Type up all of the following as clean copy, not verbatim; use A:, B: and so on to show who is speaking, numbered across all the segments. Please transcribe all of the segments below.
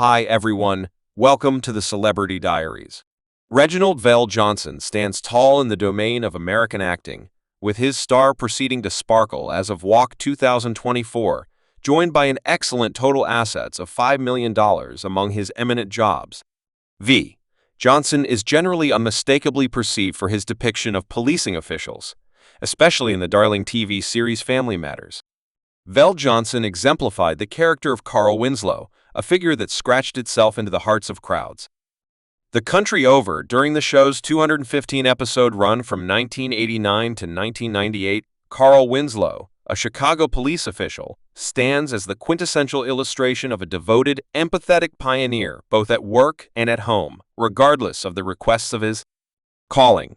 A: Hi everyone, welcome to the Celebrity Diaries. Reginald VelJohnson stands tall in the domain of American acting, with his star proceeding to sparkle as of Walk 2024, joined by an excellent total assets of $5 million among his eminent jobs. V. Johnson is generally unmistakably perceived for his depiction of policing officials, especially in the darling TV series Family Matters. Vel Johnson exemplified the character of Carl Winslow, a figure that scratched itself into the hearts of crowds. The country over, during the show's 215-episode run from 1989 to 1998, Carl Winslow, a Chicago police official, stands as the quintessential illustration of a devoted, empathetic pioneer both at work and at home, regardless of the requests of his calling.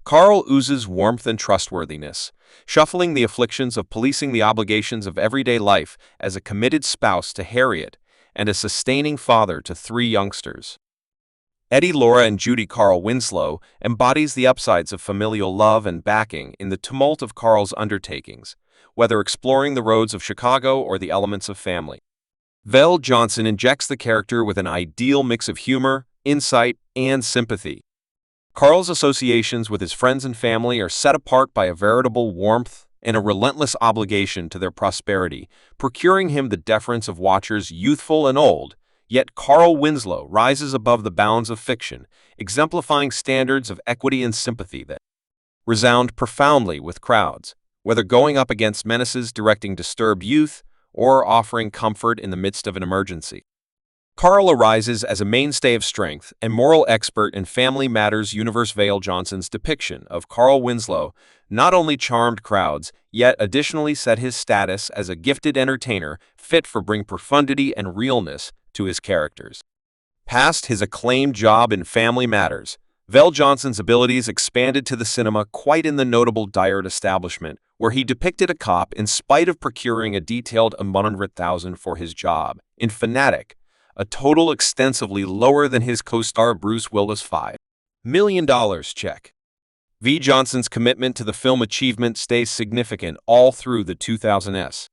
A: Carl oozes warmth and trustworthiness, shuffling the afflictions of policing the obligations of everyday life as a committed spouse to Harriet and a sustaining father to 3 youngsters. Eddie, Laura, and Judy. Carl Winslow embodies the upsides of familial love and backing in the tumult of Carl's undertakings, whether exploring the roads of Chicago or the elements of family. Vel Johnson injects the character with an ideal mix of humor, insight, and sympathy. Carl's associations with his friends and family are set apart by a veritable warmth and a relentless obligation to their prosperity, procuring him the deference of watchers youthful and old. Yet Carl Winslow rises above the bounds of fiction, exemplifying standards of equity and sympathy that resound profoundly with crowds, whether going up against menaces directing disturbed youth or offering comfort in the midst of an emergency. Carl arises as a mainstay of strength and moral expert in Family Matters universe. VelJohnson's depiction of Carl Winslow not only charmed crowds, yet additionally set his status as a gifted entertainer fit for bring profundity and realness to his characters. Past his acclaimed job in Family Matters, VelJohnson's abilities expanded to the cinema quite in the notable Diard Establishment, where he depicted a cop in spite of procuring a detailed $100,000 for his job. In Fanatic, a total extensively lower than his co-star Bruce Willis' $5 million check. V. Johnson's commitment to the film achievement stays significant all through the 2000s.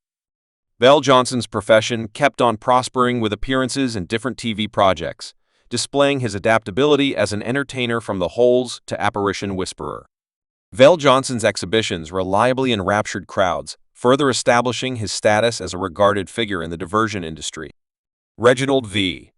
A: VelJohnson's profession kept on prospering with appearances in different TV projects, displaying his adaptability as an entertainer from The Holes to apparition whisperer. VelJohnson's exhibitions reliably enraptured crowds, further establishing his status as a regarded figure in the diversion industry. Reginald V.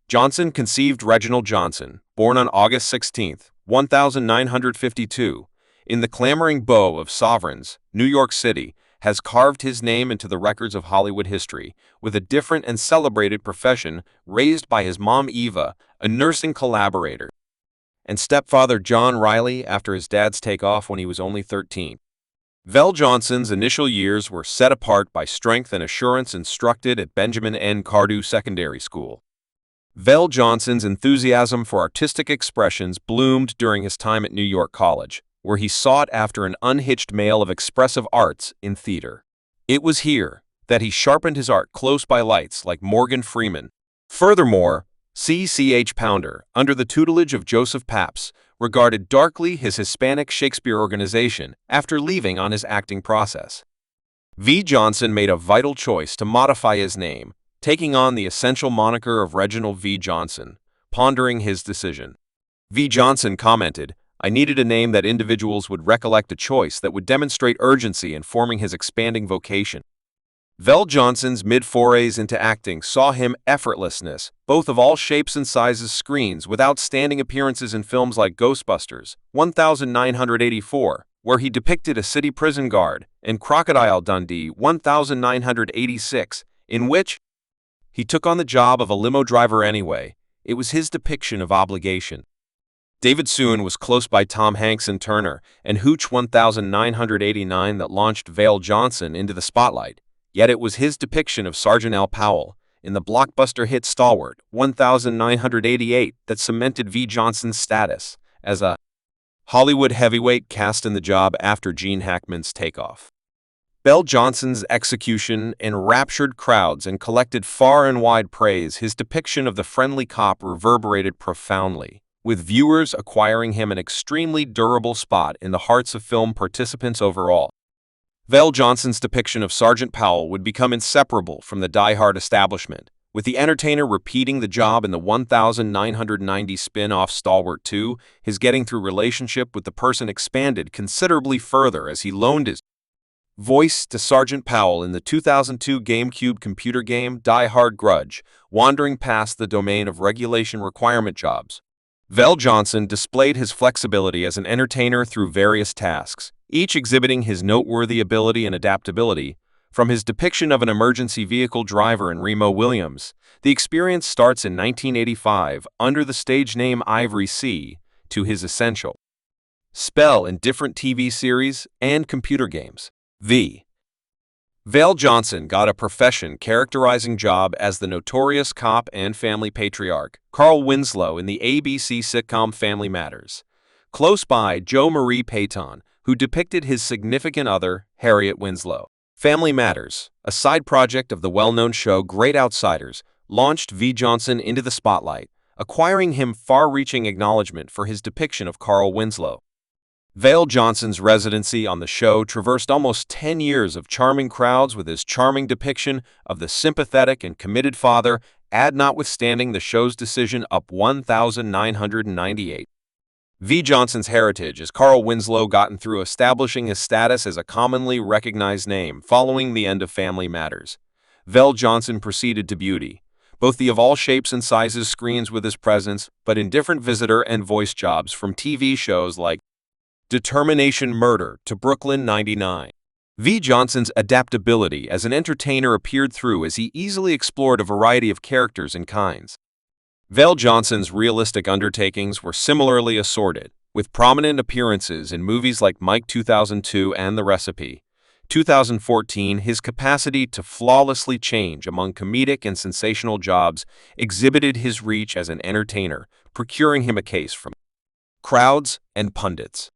A: Johnson conceived Reginald Johnson, born on August 16, 1952, in the clamoring bow of Sovereigns, New York City, has carved his name into the records of Hollywood history, with a different and celebrated profession raised by his mom Eva, a nursing collaborator, and stepfather John Riley after his dad's takeoff when he was only 13. VelJohnson's initial years were set apart by strength and assurance instructed at Benjamin N. Cardew Secondary School. VelJohnson's enthusiasm for artistic expressions bloomed during his time at New York College, where he sought after an unhitched male of expressive arts in theater. It was here that he sharpened his art close by lights like Morgan Freeman. Furthermore, C.H. Pounder, under the tutelage of Joseph Pabst, regarded darkly his Hispanic Shakespeare organization after leaving on his acting process. V. Johnson made a vital choice to modify his name, taking on the essential moniker of Reginald V. Johnson, pondering his decision. V. Johnson commented, "I needed a name that individuals would recollect, a choice that would demonstrate urgency in forming his expanding vocation." VelJohnson's mid-forays into acting saw him effortlessness, both of all shapes and sizes screens, with outstanding appearances in films like Ghostbusters, 1984, where he depicted a city prison guard, and Crocodile Dundee, 1986, in which he took on the job of a limo driver anyway. It was his depiction of obligation. David Soon was close by Tom Hanks and Turner, and Hooch 1989 that launched VelJohnson into the spotlight. Yet it was his depiction of Sergeant Al Powell in the blockbuster hit Stalwart, 1988, that cemented V. Johnson's status as a Hollywood heavyweight cast in the job after Gene Hackman's takeoff. VelJohnson's execution enraptured crowds and collected far and wide praise. His depiction of the friendly cop reverberated profoundly, with viewers acquiring him an extremely durable spot in the hearts of film participants overall. VelJohnson's depiction of Sergeant Powell would become inseparable from the die-hard establishment, With the entertainer repeating the job in the 1990 spin-off Stalwart 2, his getting through relationship with the person expanded considerably further as he loaned his voice to Sergeant Powell in the 2002 GameCube computer game Die Hard Grudge, wandering past the domain of regulation requirement jobs. Vel Johnson displayed his flexibility as an entertainer through various tasks, each exhibiting his noteworthy ability and adaptability. From his depiction of an emergency vehicle driver in Remo Williams, the experience starts in 1985 under the stage name Ivory Sea, to his essential spell in different TV series and computer games. Vel Johnson got a profession characterizing job as the notorious cop and family patriarch, Carl Winslow in the ABC sitcom Family Matters. Close by, Joe Marie Payton, who depicted his significant other, Harriet Winslow. Family Matters, a side project of the well-known show Great Outsiders, launched V. Johnson into the spotlight, acquiring him far-reaching acknowledgement for his depiction of Carl Winslow. Vel Johnson's residency on the show traversed almost 10 years of charming crowds with his charming depiction of the sympathetic and committed father, notwithstanding the show's decision up 1998. V. Johnson's heritage as Carl Winslow gotten through establishing his status as a commonly recognized name following the end of Family Matters. Vel Johnson proceeded to beauty both the of all shapes and sizes screens with his presence, but in different visitor and voice jobs from TV shows like Determination Murder to Brooklyn 99. V. Johnson's adaptability as an entertainer appeared through as he easily explored a variety of characters and kinds. Vel Johnson's realistic undertakings were similarly assorted, with prominent appearances in movies like Mike 2002 and The Recipe. 2014, his capacity to flawlessly change among comedic and sensational jobs exhibited his reach as an entertainer, procuring him a case from crowds and pundits.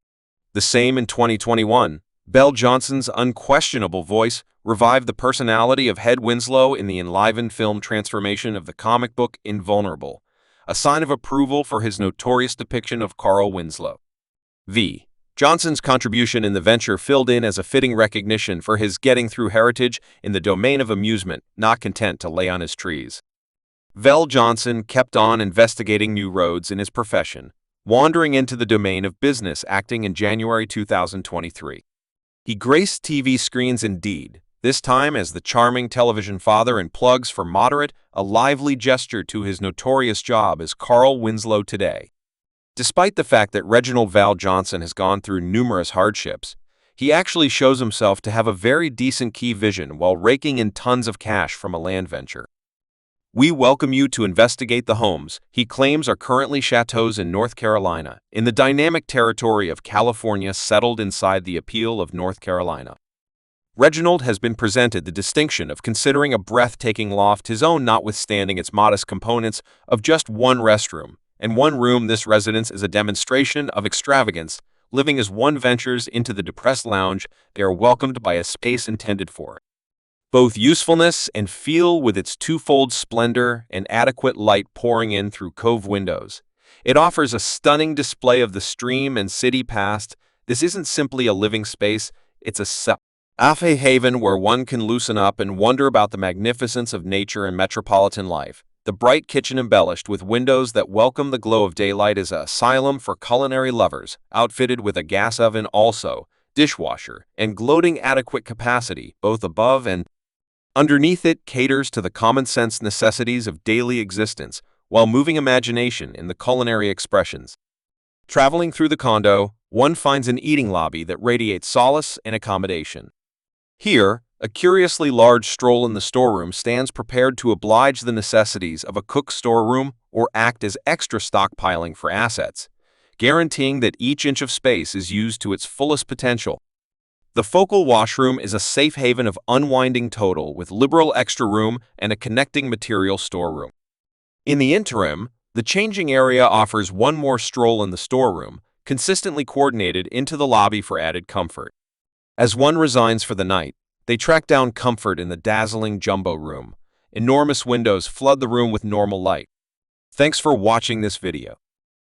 A: The same in 2021, Vel Johnson's unquestionable voice revived the personality of Head Winslow in the enlivened film transformation of the comic book Invulnerable, a sign of approval for his notorious depiction of Carl Winslow. V. Johnson's contribution in the venture filled in as a fitting recognition for his getting through heritage in the domain of amusement, not content to lay on his trees. Vel Johnson kept on investigating new roads in his profession, wandering into the domain of business acting in January 2023. He graced TV screens indeed, this time as the charming television father in Plugs for Moderate, a lively gesture to his notorious job as Carl Winslow today. Despite the fact that Reginald VelJohnson has gone through numerous hardships, he actually shows himself to have a very decent key vision while raking in tons of cash from a land venture. We welcome you to investigate the homes he claims are currently chateaus in North Carolina, in the dynamic territory of California settled inside the appeal of North Carolina. Reginald has been presented the distinction of considering a breathtaking loft his own notwithstanding its modest components of just one restroom, and one room. This residence is a demonstration of extravagance. Living as one ventures into the depressed lounge, they are welcomed by a space intended for both usefulness and feel, with its twofold splendor and adequate light pouring in through cove windows. It offers a stunning display of the stream and city past. This isn't simply a living space, it's a safe haven where one can loosen up and wonder about the magnificence of nature and metropolitan life. The bright kitchen embellished with windows that welcome the glow of daylight is an asylum for culinary lovers, outfitted with a gas oven also, dishwasher, and gloating adequate capacity, both above and underneath it caters to the common-sense necessities of daily existence, while moving imagination in the culinary expressions. Traveling through the condo, one finds an eating lobby that radiates solace and accommodation. Here, a curiously large stroll in the storeroom stands prepared to oblige the necessities of a cook's storeroom or act as extra stockpiling for assets, guaranteeing that each inch of space is used to its fullest potential. The focal washroom is a safe haven of unwinding total with liberal extra room and a connecting material storeroom. In the interim, the changing area offers one more stroll in the storeroom, consistently coordinated into the lobby for added comfort. As one resigns for the night, they track down comfort in the dazzling jumbo room. Enormous windows flood the room with normal light. Thanks for watching this video.